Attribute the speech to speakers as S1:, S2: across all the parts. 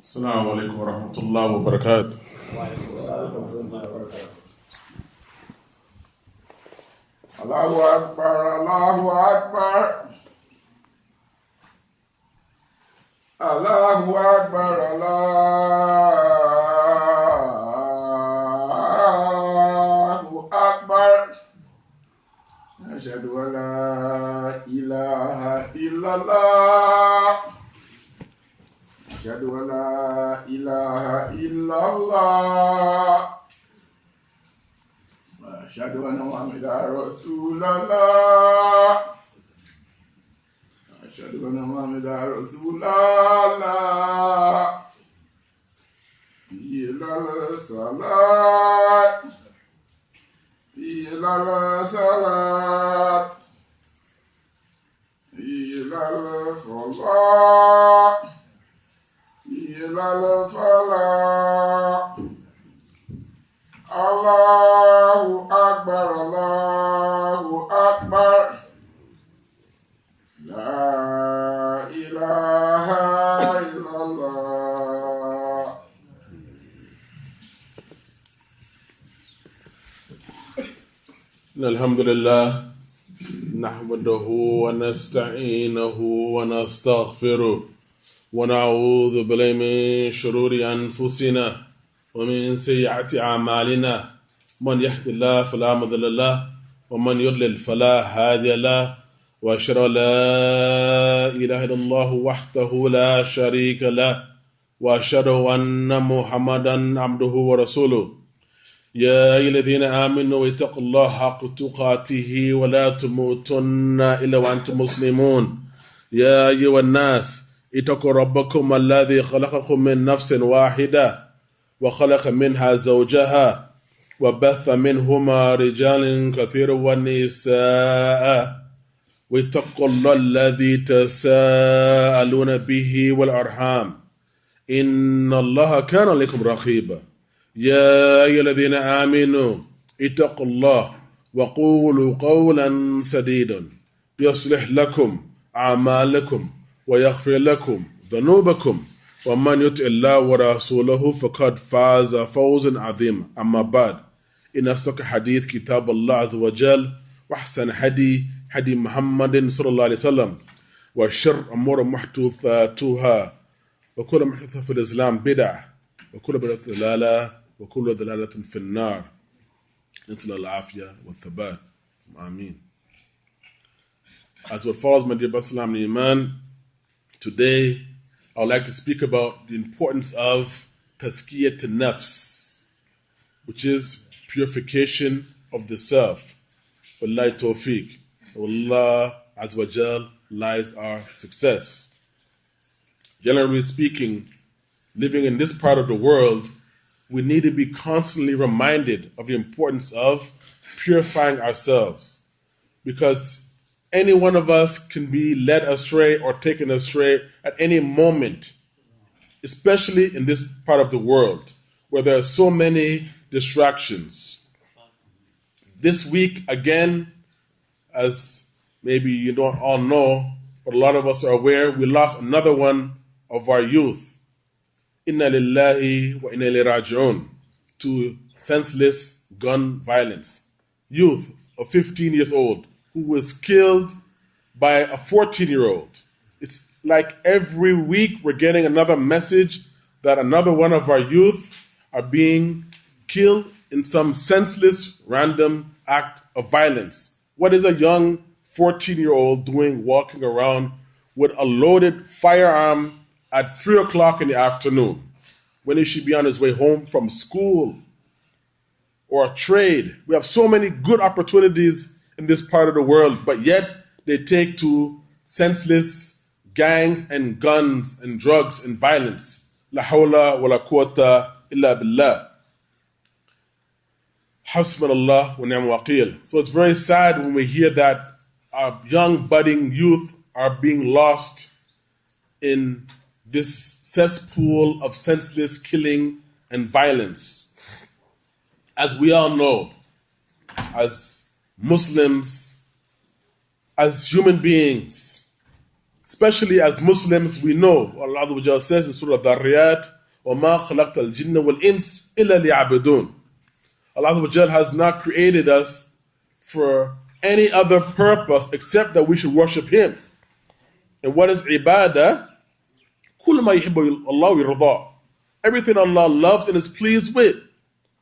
S1: السلام عليكم ورحمة الله وبركاته.
S2: Allahu Akbar, Allahu Akbar. Allahu Akbar, Allahu Akbar. Ashhadu an la ilaha illallah. Ashhadu an la ilaha illallah. أشهد أن محمدا رسول الله. أشهد أن محمدا رسول الله. إلى الصلاة إلى الصلاة إلى الفلاح إلى الفلاح. Allahu Akbar, Allahu Akbar. La ilaha illallah.
S1: الحمد لله نحمده ونستعينه ونستغفره ونعوذ بالله من شرور أنفسنا ومن سيئات أعمالنا من يهد الله فلا مضل له ومن يضلل فلا هادي له وأشهد أن لا إله إلا الله وحده لا شريك له وأشهد أن محمدا عبده ورسوله. يا أيها الذين آمنوا اتقوا الله حق تقاته ولا تموتن إلا وأنتم مسلمون. يا أيها الناس اتقوا ربكم الذي خلقكم من نفس واحدة وخلق منها زوجها وبث منهما رجالا كثيرا ونساء واتقوا الله الذي تساءلون به والأرحام إن الله كان لكم رقيبا. يا أيها الذين آمنوا اتقوا الله وقولوا قولا سديدا يصلح لكم أعمالكم ويغفر لكم ذنوبكم ومن يطع الله ورسوله فقد فاز فوزا عظيما. أما بعد إن أصدق حديث كتاب الله عز وجل وأحسن هدي محمد صلى الله عليه وسلم وشر أمور محدثاتها وكل محدثة في الإسلام بدعة وكل بدعة ضلالة وكل ضلالة في النار. نسأل الله العافية والثبات. آمين. As what follows, my dear Islam and Iman, today I would like to speak about the importance of tazkiyat nafs, which is purification of the self. Wallahi tawfiq. Allah Azza wa Jal lies our success. Generally speaking, living in this part of the world, we need to be constantly reminded of the importance of purifying ourselves, because any one of us can be led astray or taken astray at any moment, especially in this part of the world where there are so many distractions. This week, again, as maybe you don't all know, but a lot of us are aware, we lost another one of our youth. Inna lillahi wa inna ilayhi raji'un, to senseless gun violence. Youth of 15 years old who was killed by a 14-year-old. It's like every week we're getting another message that another one of our youth are being killed in some senseless, random act of violence. What is a young 14-year-old doing walking around with a loaded firearm at 3 o'clock in the afternoon when he should be on his way home from school or a trade? We have so many good opportunities in this part of the world, but yet they take to senseless gangs and guns and drugs and violence. La hawla wa la quwwata illa billah. Hasbunallah wa ni'mal wakeel. So it's very sad when we hear that our young budding youth are being lost in this cesspool of senseless killing and violence. As we all know, as Muslims, as human beings, especially as Muslims, we know Allah says in Surah Dhariyat وَمَا خَلَقْتَ الْجِنَّ وَالْإِنسِ إِلَّا لِيَعْبُدُونَ. Allah Azza wa Jal has not created us for any other purpose except that we should worship Him. And what is ibadah? كُلُّ مَا يُحِبُّ اللَّهُ وَيَرْضَاهُ. Everything Allah loves and is pleased with.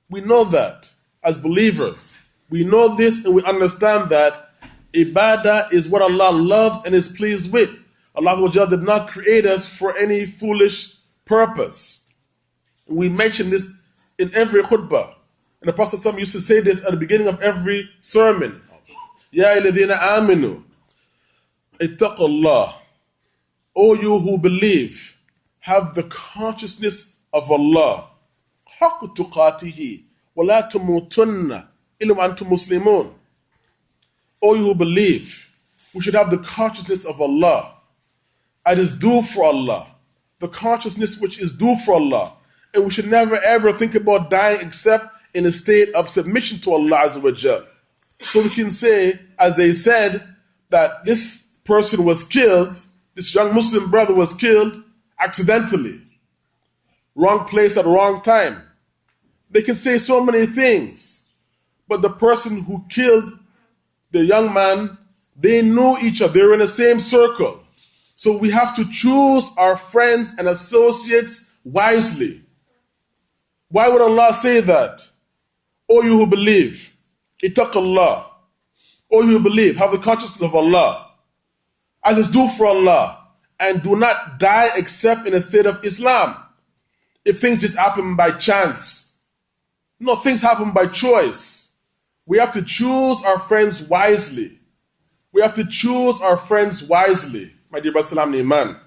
S1: We know that as believers. We know this and we understand that ibadah is what Allah loves and is pleased with. Allah Azza wa Jal did not create us for any foolish purpose. We mention this in every khutbah. And the Prophet ﷺ used to say this at the beginning of every sermon. Ya ayyuhalladhina aminu, ittaqullah. O you who believe, have the consciousness of Allah. Haqq tuqatihi, wa la tamutunna illa wa antum muslimun. O you who believe, we should have the consciousness of Allah. It is due for Allah. The consciousness which is due for Allah. And we should never ever think about dying except in a state of submission to Allah Azza wa Jal. So we can say, as they said, that this person was killed, this young Muslim brother was killed accidentally. Wrong place at wrong time. They can say so many things. But the person who killed the young man, they knew each other. They were in the same circle. So we have to choose our friends and associates wisely. Why would Allah say that? O you who believe, ittaqullah. O you who believe, have the consciousness of Allah, as is due for Allah, and do not die except in a state of Islam. If things just happen by chance. No, things happen by choice. We have to choose our friends wisely. We have to choose our friends wisely, my dear brother, salam iman.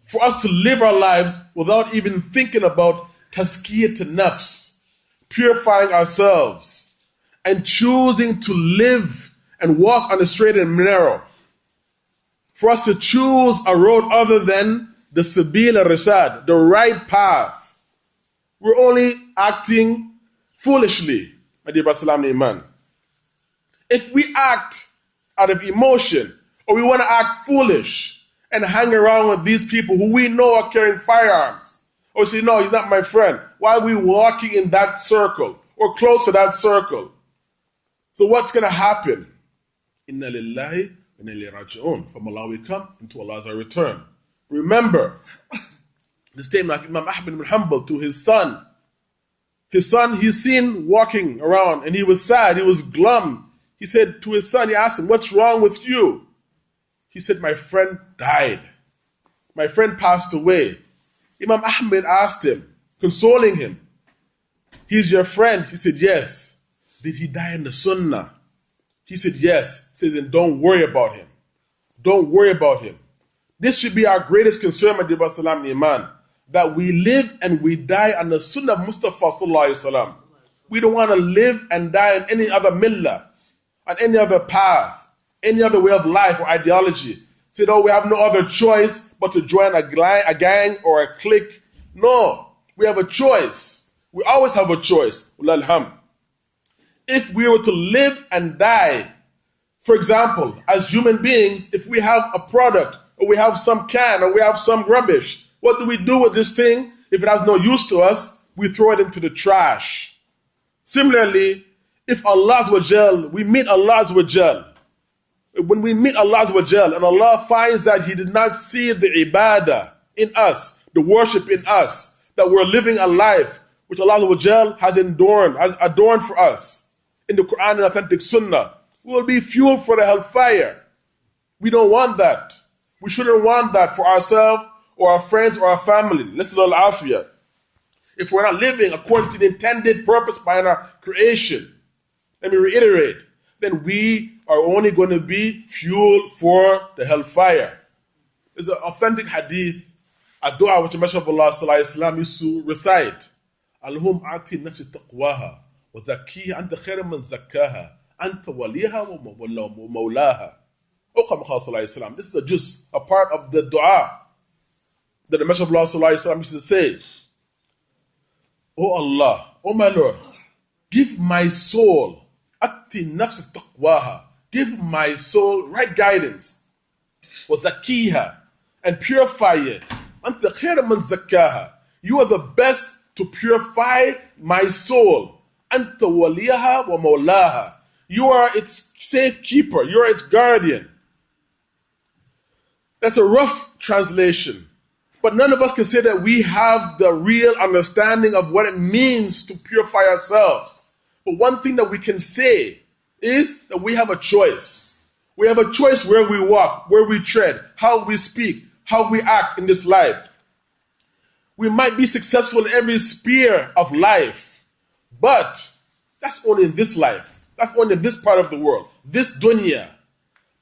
S1: For us to live our lives without even thinking about tazkiyat nafs, purifying ourselves, and choosing to live and walk on the straight and narrow. For us to choose a road other than the sabil al-risad, the right path. We're only acting foolishly, my dear brother, salam iman. If we act out of emotion, or we want to act foolish and hang around with these people who we know are carrying firearms, or say, no, he's not my friend. Why are we walking in that circle or close to that circle? So what's going to happen? Inna lillahi wa inna ilayhi raji'un. From Allah we come, and to Allah is our return. Remember the statement of Imam Ahmad ibn Hanbal to his son. His son, he's seen walking around, and he was sad, he was glum. He said to his son, he asked him, what's wrong with you? He said, my friend died. My friend passed away. Imam Ahmed asked him, consoling him, he's your friend? He said, yes. Did he die in the sunnah? He said, yes. He said, then don't worry about him. Don't worry about him. This should be our greatest concern, my dear brother, salam iman, that we live and we die on the sunnah of Mustafa sallallahu alaihi wasallam. We don't want to live and die on any other millah, on any other path, any other way of life or ideology. Say, oh, we have no other choice but to join a gang or a clique. No, we have a choice. We always have a choice. If we were to live and die, for example, as human beings, if we have a product or we have some can or we have some rubbish, what do we do with this thing? If it has no use to us, we throw it into the trash. Similarly, if Allah Azza wa Jal, we meet Allah Azza wa Jal, when we meet Allah Azza wa Jal and Allah finds that He did not see the ibadah in us, the worship in us, that we're living a life which Allah Azza wa Jal has adorned for us in the Quran and authentic Sunnah, we will be fuel for the hellfire. We don't want that. We shouldn't want that for ourselves or our friends or our family. Let's do al-afiyah. If we're not living according to the intended purpose behind our creation, let me reiterate, then we are only going to be fuel for the hellfire. There's an authentic hadith, a dua which the Messenger of Allah sallallahu alaihi wasallam used to recite. Allahumma ati nafsi taqwaha wa zakkiha anta khairu man zakkaha anta waliha wa mawlaha. This is just a part of the dua that the Messenger of Allah sallallahu alaihi wasallam used to say. Oh Allah, oh my Lord, give my soul ati nafsi taqwaha. Give my soul right guidance. وَزَكِّيهَا, and purify it. أَنْتَ خَيْرَ مَنْ زَكَّاهَا. You are the best to purify my soul. Anta waliyaha wa mawlaha. You are its safekeeper. You are its guardian. That's a rough translation. But none of us can say that we have the real understanding of what it means to purify ourselves. But one thing that we can say is that we have a choice. We have a choice where we walk, where we tread, how we speak, how we act in this life. We might be successful in every sphere of life, but that's only in this life. That's only in this part of the world, this dunya.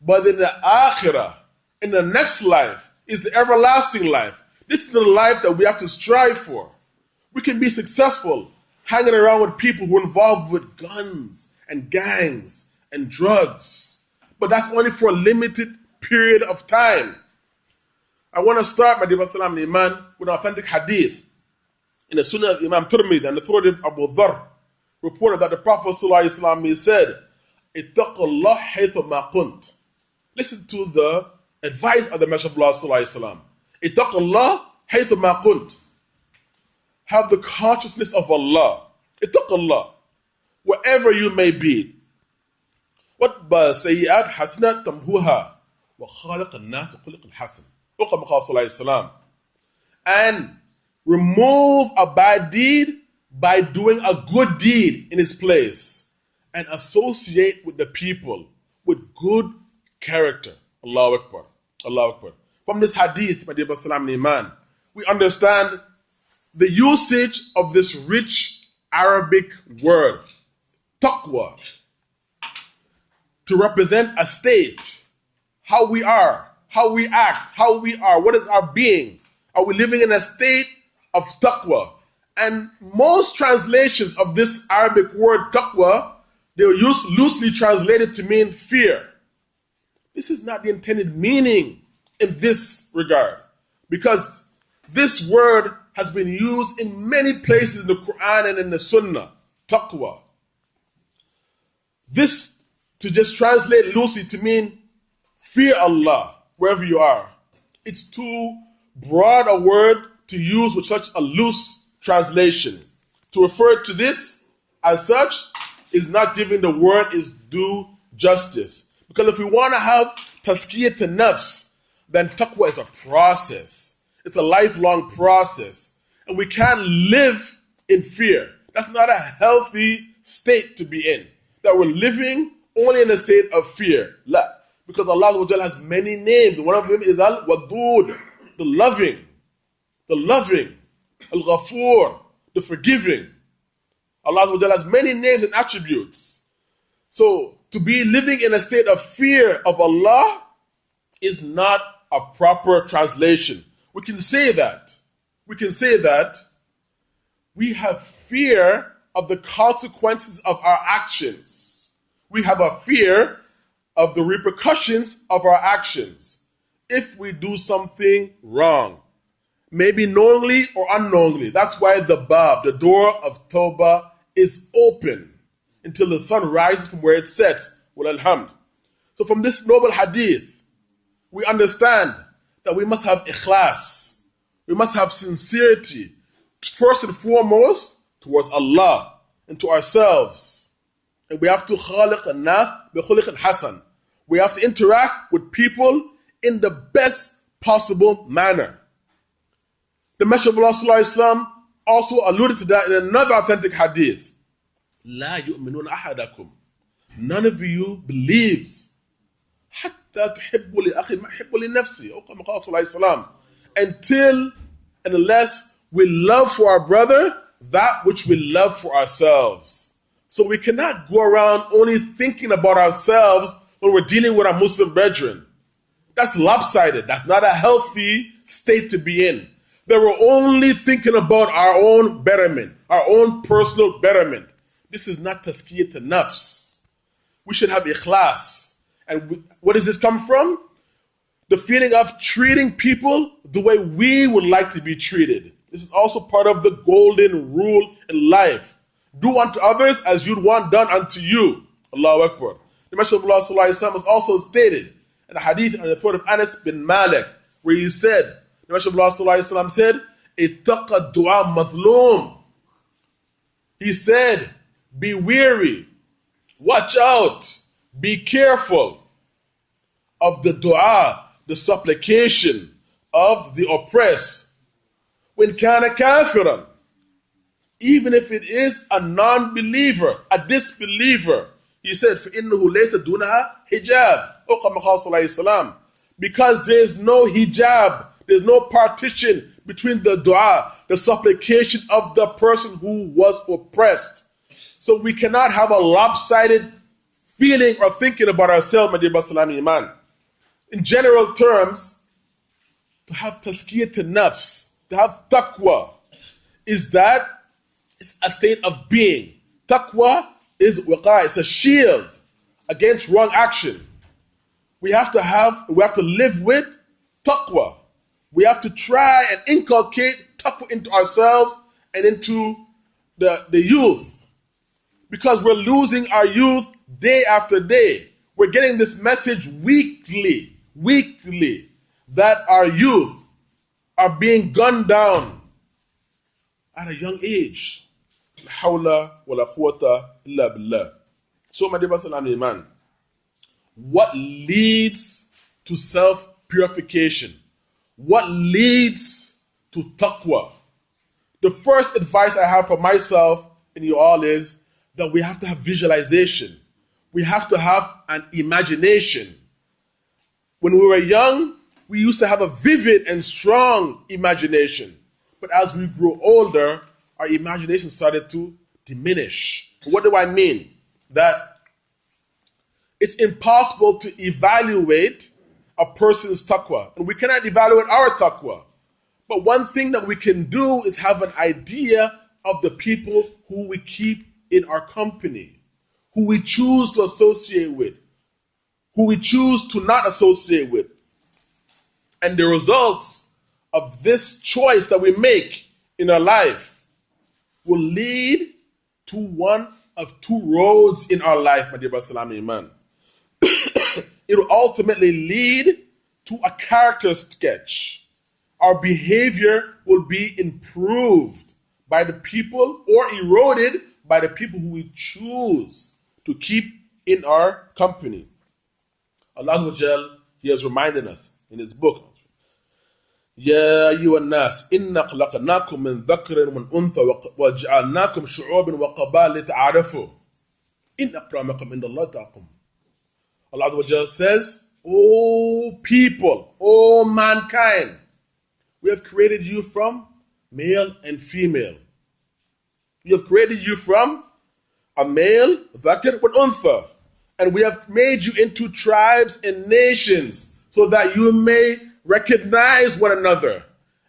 S1: But in the akhirah, in the next life, is the everlasting life. This is the life that we have to strive for. We can be successful hanging around with people who are involved with guns and gangs and drugs. But that's only for a limited period of time. I want to start, my dear Salam Iman, with an authentic hadith in the Sunnah of Imam Tirmidhi and the authority of Abu Dharr reported that the Prophet ﷺ said, Ittaqullah haythu ma kunt. Listen to the advice of the Messenger of Allah ﷺ. Ittaqullah haythu ma kunt. Have the consciousness of Allah. Ittaqullah. Wherever you may be. What ba sayyi'at hasanat tamhuha wa khaliq an-nas bi khuluq al-hasan. And remove a bad deed by doing a good deed in its place and associate with the people with good character. Allahu Akbar. Allahu Akbar. From this hadith, my dear Salam Iman, we understand the usage of this rich Arabic word, taqwa, to represent a state, how we are, how we act, how we are, what is our being. Are we living in a state of taqwa? And most translations of this Arabic word taqwa, they were used loosely translated to mean fear. This is not the intended meaning in this regard, because this word has been used in many places in the Quran and in the Sunnah, taqwa. This, to just translate loosely to mean fear Allah wherever you are, it's too broad a word to use with such a loose translation. To refer to this as such is not giving the word its due justice. Because if we want to have tazkiyat nafs, then taqwa is a process. It's a lifelong process. And we can't live in fear. That's not a healthy state to be in. That we're living only in a state of fear. La. Because Allah has many names. One of them is Al-Wadud, the loving, Al-Ghafur, the forgiving. Allah has many names and attributes. So to be living in a state of fear of Allah is not a proper translation. We can say that. We have fear of the consequences of our actions. We have a fear of the repercussions of our actions if we do something wrong, maybe knowingly or unknowingly. That's why the bab, the door of Tawbah, is open until the sun rises from where it sets. Wal alhamd. So from this noble hadith, we understand that we must have ikhlas. We must have sincerity, first and foremost, towards Allah and to ourselves. And we have to khaliq an-nas bi khuluq al-hasan. We have to interact with people in the best possible manner. The Messenger of Allah Sallallahu Alaihi Wasallam also alluded to that in another authentic hadith. La yu'minuna ahadakum. None of you believes حتى تحبوا لأخي ما يحب لنفسه أو كما قال صلى الله عليه وسلم, until and unless we love for our brother that which we love for ourselves. So we cannot go around only thinking about ourselves when we're dealing with our Muslim brethren. That's lopsided. That's not a healthy state to be in. That we're only thinking about our own betterment, our own personal betterment. This is not tazkiyat nafs. We should have ikhlas. And where does this come from? The feeling of treating people the way we would like to be treated. This is also part of the golden rule in life. Do unto others as you'd want done unto you. Allahu Akbar. The Messenger of Allah Sallallahu Alaihi Wasallam has also stated in a hadith on the authority of Anas bin Malik, where he said, the Messenger of Allah Sallallahu Alaihi Wasallam said, ittaqa dua mazloom. He said, be wary, watch out, be careful of the dua, the supplication of the oppressed. When kana kafiran, even if it is a non-believer, a disbeliever, he said, فَإِنَّهُ لَيْسَ دُونَهَا hijab. O kama qala sallallahu alayhi wa sallam. Because there is no hijab, there's no partition between the dua, the supplication of the person who was oppressed. So we cannot have a lopsided feeling or thinking about ourselves, my dear Basalami Iman. In general terms, to have tazkiyat nafs, to have taqwa, is that it's a state of being. Taqwa is waqa, it's a shield against wrong action. We have to live with taqwa. We have to try and inculcate taqwa into ourselves and into the youth. Because we're losing our youth day after day. We're getting this message weekly, that our youth are being gunned down at a young age. Hawla wala quwwata illa billah. So, my dear Iman, what leads to self-purification? What leads to taqwa? The first advice I have for myself and you all is that we have to have visualization. We have to have an imagination. When we were young, we used to have a vivid and strong imagination. But as we grew older, our imagination started to diminish. What do I mean? That it's impossible to evaluate a person's taqwa. And we cannot evaluate our taqwa. But one thing that we can do is have an idea of the people who we keep in our company, who we choose to associate with, who we choose to not associate with. And the results of this choice that we make in our life will lead to one of two roads in our life, my dear Salami Iman. It will ultimately lead to a character sketch. Our behavior will be improved by the people or eroded by the people who we choose to keep in our company. Allah He has reminded us in His book, يا أيها الناس إنا خلقناكم من ذكر ومن أنثى وجعلناكم شعوبا وقبائل لتعارفوا إن أكرمكم عند الله أتقاكم. Allah says, O people, O mankind, we have created you from male and female. We have created you from a male, ذكر والأنثى, and we have made you into tribes and nations so that you may recognize one another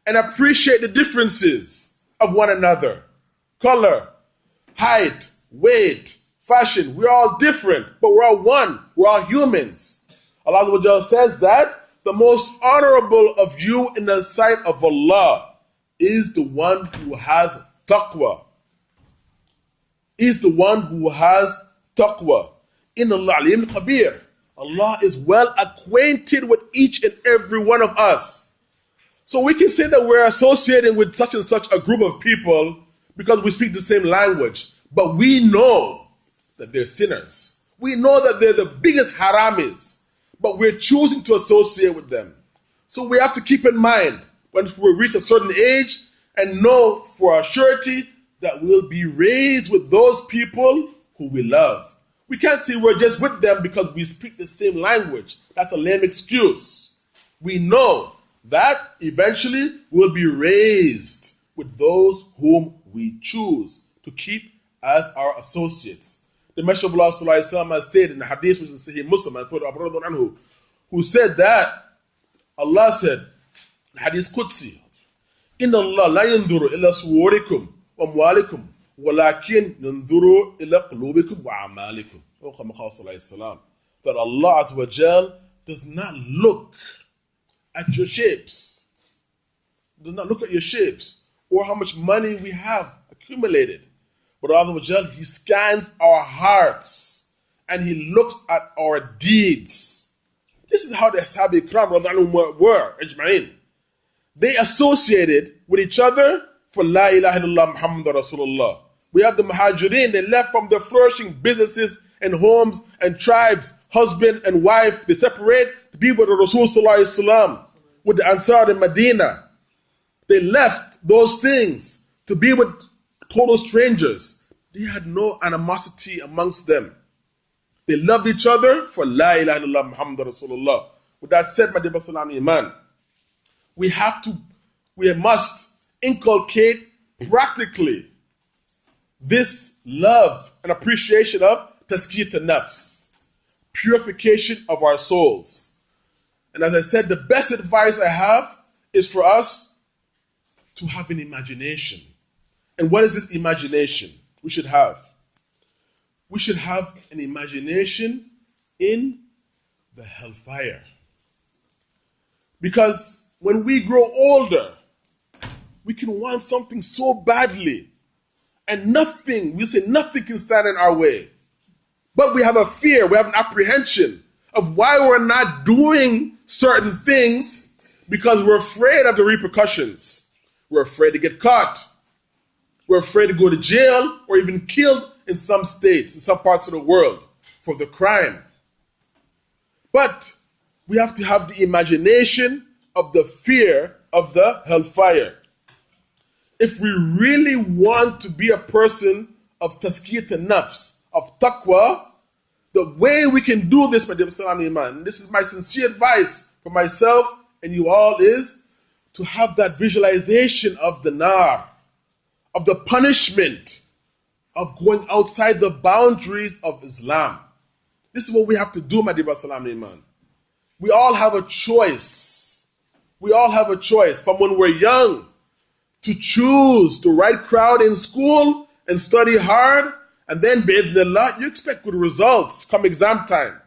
S1: and appreciate the differences of one another. Color, height, weight, fashion, we're all different, but we're all one. We're all humans. Allah says that the most honorable of you in the sight of Allah is the one who has taqwa. Is the one who has taqwa. Inna Allah alim khabir. Allah is well acquainted with each and every one of us. So we can say that we're associating with such and such a group of people because we speak the same language. But we know that they're sinners. We know that they're the biggest haramis. But we're choosing to associate with them. So we have to keep in mind when we reach a certain age and know for a surety that we'll be raised with those people who we love. We can't say we're just with them because we speak the same language. That's a lame excuse. We know that eventually we'll be raised with those whom we choose to keep as our associates. The Messenger of Allah sallallahu alaihi wasallam has stated in the hadith which is Sahih Muslim, and for Abu Radwan anhu, who said that Allah said, Hadith Qudsi, Inna Allah la yanzuru ila suwarikum wa amwalikum walakin yanzuru ila qulubikum wa amalikum. That Allah Azza wa Jal does not look at your shapes. Does not look at your shapes or how much money we have accumulated. But Allah Azza wa Jal, He scans our hearts and He looks at our deeds. This is how the Ashab Ikram were, ajma'in. they associated with each other for La ilaha illallah Muhammadur Rasulullah. We have the Muhajirin, they left from their flourishing businesses and homes and tribes, husband and wife. They separate to be with the Rasul Sallallahu Alaihi Wasallam, with the Ansar in Medina. They left those things to be with total strangers. They had no animosity amongst them. They loved each other for La ilaha illallah Muhammadur Rasulullah. With that said, my dear Salam Iman, we must inculcate practically this love and appreciation of tazkiyat nafs, purification of our souls. And as I said, the best advice I have is for us to have an imagination. And what is this imagination we should have? We should have an imagination in the hellfire. Because when we grow older, we can want something so badly, and nothing can stand in our way. But we have a fear, we have an apprehension of why we're not doing certain things, because we're afraid of the repercussions. We're afraid to get caught. We're afraid to go to jail or even killed in some states, in some parts of the world, for the crime. But we have to have the imagination of the fear of the hellfire. If we really want to be a person of tazkiyat nafs, of taqwa, the way we can do this, my dear Salam Iman, this is my sincere advice for myself and you all, is to have that visualization of the nar, of the punishment of going outside the boundaries of Islam. This is what we have to do, my dear Salam Iman. We all have a choice. We all have a choice from when we're young to choose the right crowd in school and study hard, and then bi'idhnillah, you expect good results come exam time.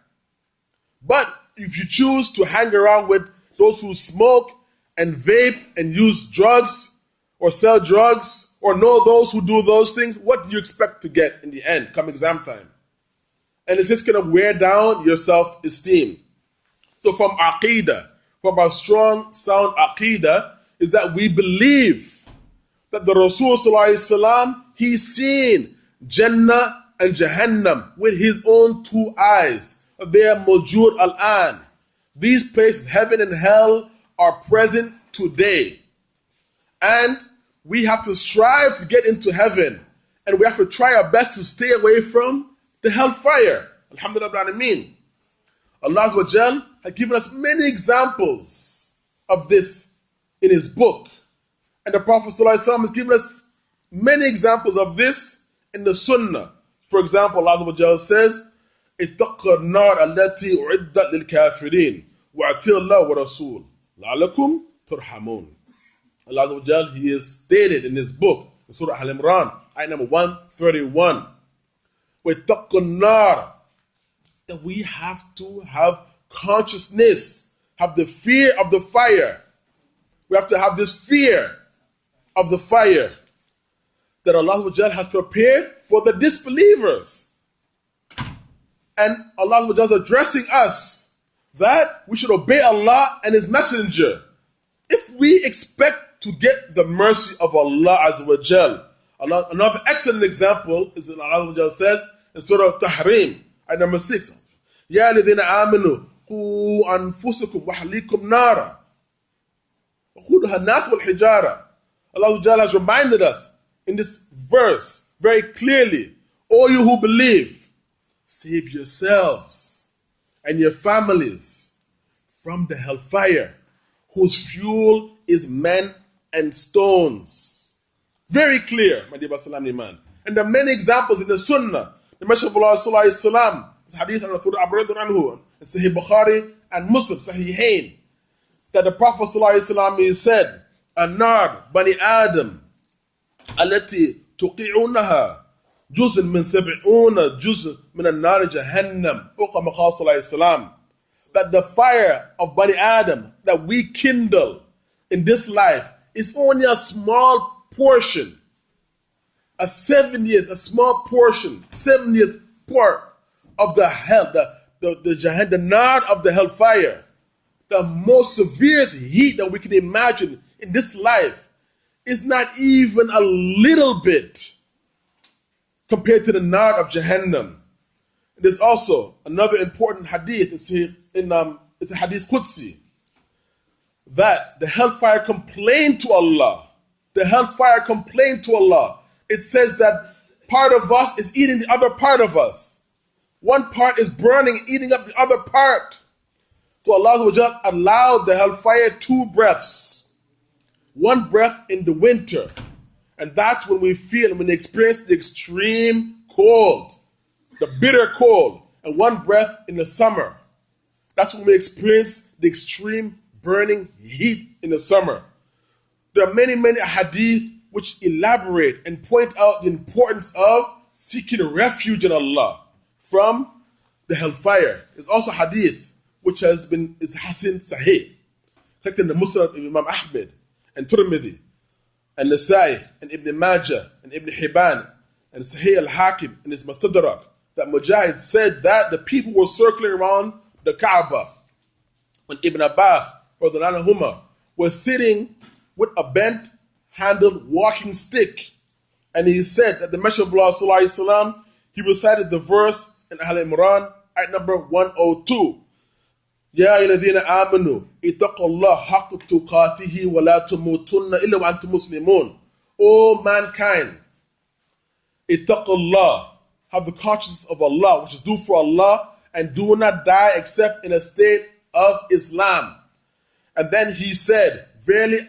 S1: But if you choose to hang around with those who smoke and vape and use drugs or sell drugs or know those who do those things, what do you expect to get in the end come exam time? And it's just going to wear down your self-esteem. So from Aqidah, from our strong, sound Aqidah, is that we believe that the Rasul Sallallahu Alaihi Wasallam, he's seen Jannah and Jahannam with his own two eyes. They are mawjood al-an. These places, heaven and hell, are present today. And we have to strive to get into heaven. And we have to try our best to stay away from the hellfire. Alhamdulillah Rabbil Alameen. Allah Azza wa Jal has given us many examples of this in his book. And the Prophet ﷺ has given us many examples of this in the Sunnah. For example, Allah Azza wa Jal says, اتَّقَّ النَّارَ الَّتِي أُعِدَّتْ لِلْكَافِرِينَ وَأَطِيعُوا اللَّهَ وَرَسُولَهُ لَعَلَّكُمْ تُرْحَمُونَ. Allah Azza wa Jal, he has stated in his book, in Surah Al-Imran, ayah number 131, وَاتَّقُّ النَّارَ, that we have to have consciousness, have the fear of the fire. We have to have this fear of the fire that Allah has prepared for the disbelievers. And Allah is addressing us that we should obey Allah and His Messenger. If we expect to get the mercy of Allah Azza wa Jal, another excellent example is that Allah says in Surah Tahrim, ayah number 6, يَا الَّذِينَ آمَنُوا قُوا أَنفُسَكُمْ وَأَهْلِيكُمْ نَارًا وَقُودُهَا النَّاسُ وَالْحِجَارَةُ. Allah has reminded us in this verse very clearly, all you who believe, save yourselves and your families from the hellfire, whose fuel is men and stones. Very clear, my dear Salam Iman. And there are many examples in the Sunnah. The Messenger of Allah Sallallahu Alaihi Wasallam, this hadith of Abu Hurairah anhu, in Sahih Bukhari and Muslim, Sahihain, that the Prophet Sallallahu Alaihi Wasallam said, النار بني آدم التي توقعونها جزء من 70 جزء من النار جهنم أو كما قال صلى الله عليه وسلم, that the fire of Bani Adam that we kindle in this life is only a small portion, a 70th, a small portion, 70th part of the hell, the nar of the hellfire, the most severe heat that we can imagine in this life is not even a little bit compared to the nar of Jahannam. There's also another important hadith. It's a hadith Qudsi, that the hellfire complained to Allah. The hellfire complained to Allah. It says that part of us is eating the other part of us. One part is burning, eating up the other part. So Allah allowed the hellfire 2 breaths. One breath in the winter. And that's when we experience the extreme cold, the bitter cold. And one breath in the summer. That's when we experience the extreme burning heat in the summer. There are many, many hadith which elaborate and point out the importance of seeking refuge in Allah from the hellfire. There's also hadith which is Hasan Sahih, collected in the Musnad of Imam Ahmed and Tirmidhi and Nasai and Ibn Majah and Ibn Hibban and Sahih al-Hakim in his Mustadrak, that Mujahid said that the people were circling around the Kaaba when Ibn Abbas or the Nanahuma was sitting with a bent-handled walking stick. And he said that the Messenger of Allah Sallallahu Alaihi Wasallam, he recited the verse in Al Imran, ayat number 102. Ya ayyuhalladhina amanu ittaqullaha haqqa tuqatihi wa la tamutunna illa wa antum muslimun. O mankind, ittaqullah, have the consciousness of Allah, which is due for Allah, and do not die except in a state of Islam. And then he said, verily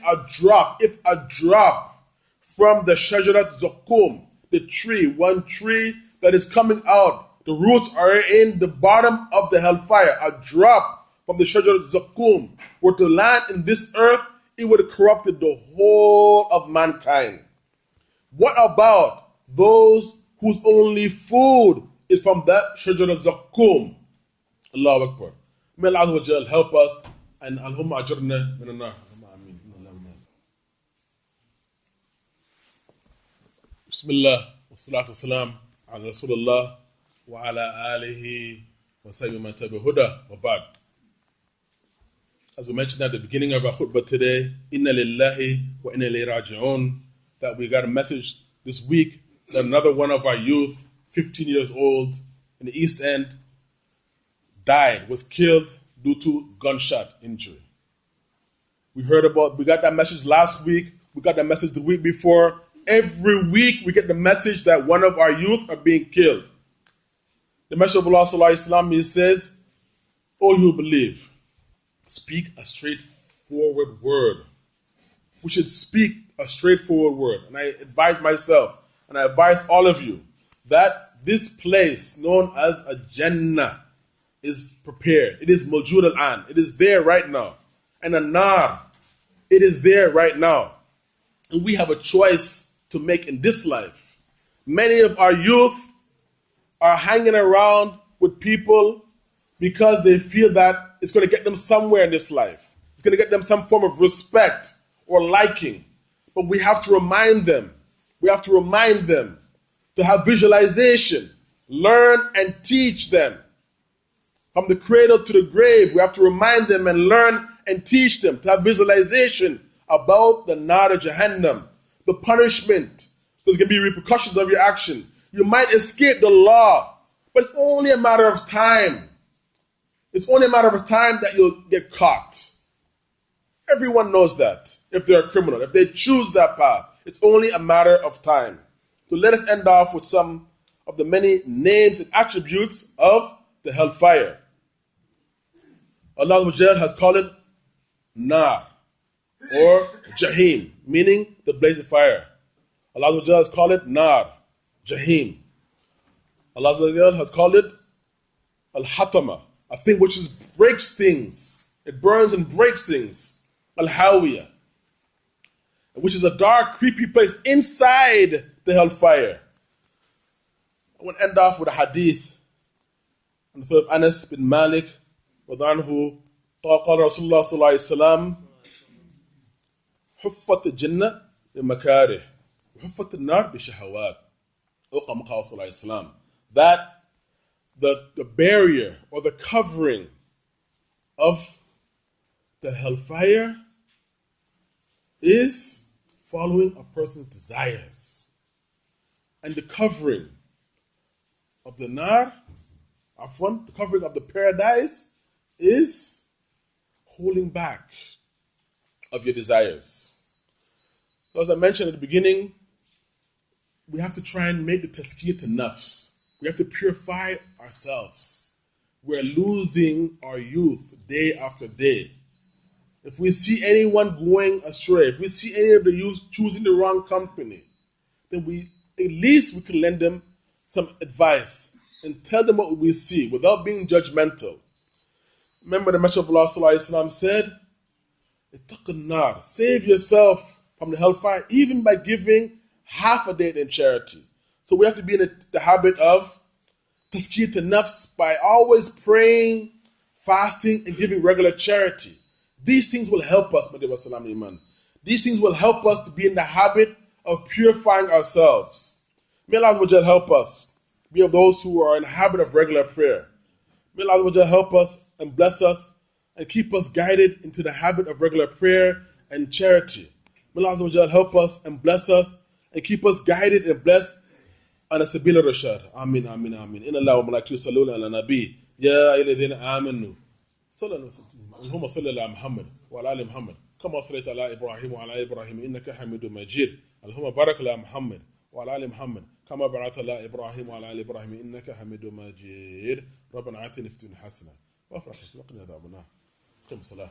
S1: if a drop from the shajarat zakum, the tree, one tree that is coming out, the roots are in the bottom of the hellfire, a drop from the shajarat zakum were to land in this earth, it would have corrupted the whole of mankind. What about those whose only food is from that shajarat zakum? Allahu Akbar. May Allah Azza wa Jal help us, and Allahumma ajirna min an-nar. Bismillah wa salatu wa salam ala Rasulullah wa ala alihi wa sahbihi man tabi'a huda wa ba'd. As we mentioned at the beginning of our khutbah today, inna lillahi wa inna ilayhi raji'un, that we got a message this week that another one of our youth, 15 years old, in the East End, was killed due to gunshot injury. We got that message last week, we got that message the week before. Every week we get the message that one of our youth are being killed. The Messenger of Allah Sallallahu Alaihi Wasallam, he says, "O you believe, speak a straightforward word." We should speak a straightforward word. And I advise myself, and I advise all of you, that this place known as a Jannah is prepared. It is Mawjud al-An. It is there right now. And a Nar, it is there right now. And we have a choice to make in this life. Many of our youth are hanging around with people because they feel that it's going to get them somewhere in this life. It's going to get them some form of respect or liking. But we have to remind them. We have to remind them to have visualization, learn and teach them. From the cradle to the grave, we have to remind them and learn and teach them to have visualization about the Nar Jahannam, the punishment. There's going to be repercussions of your action. You might escape the law, but it's only a matter of time. It's only a matter of time that you'll get caught. Everyone knows that if they're a criminal, if they choose that path, it's only a matter of time. So let us end off with some of the many names and attributes of the hellfire. Allah has called it Nar or Jahim, meaning the blazing fire. Allah has called it Nar, Jahim. Allah has called it Al-Hatama, a thing which breaks things. It burns and breaks things. Al-Hawiyah, which is a dark, creepy place inside the hellfire. I want to end off with a hadith on the of Anas bin Malik, anhu, قال رسول الله صلى الله عليه وسلم حفت الجنة بمكاره وحفت النار بشهوات. That the barrier or the covering of the hellfire is following a person's desires. And the covering of the nar, the covering of the paradise is holding back of your desires. So as I mentioned at the beginning, we have to try and make the tazkiyah to nafs. We have to purify ourselves. We're losing our youth day after day. If we see anyone going astray, if we see any of the youth choosing the wrong company, then at least we can lend them some advice and tell them what we see without being judgmental. Remember the Messenger of Allah Sallallahu Alaihi Wasallam said, "Ittaqun nar," save yourself from the hellfire, even by giving half a day in charity. So we have to be in the habit of tazkiyat nafs by always praying, fasting, and giving regular charity. These things will help us, Iman. These things will help us to be in the habit of purifying ourselves. May Allah help us be of those who are in the habit of regular prayer. May Allah help us and bless us and keep us guided into the habit of regular prayer and charity. May Allah help us and bless us and keep us guided and blessed on a sabila rashad. Amin, amin, amin. Inna Allah wa malaikatu yusalluna ala nabi. Ya ayyuhalladhina amanu. اللهم صل على محمد وعلى ال محمد كما صليت على ابراهيم وعلى ابراهيم انك حميد مجيد اللهم بارك على محمد وعلى ال محمد كما باركت على ابراهيم وعلى ال ابراهيم انك حميد مجيد ربنا آتنا في الدنيا حسنه وفي الاخره وقنا عذاب النار قم الصلاه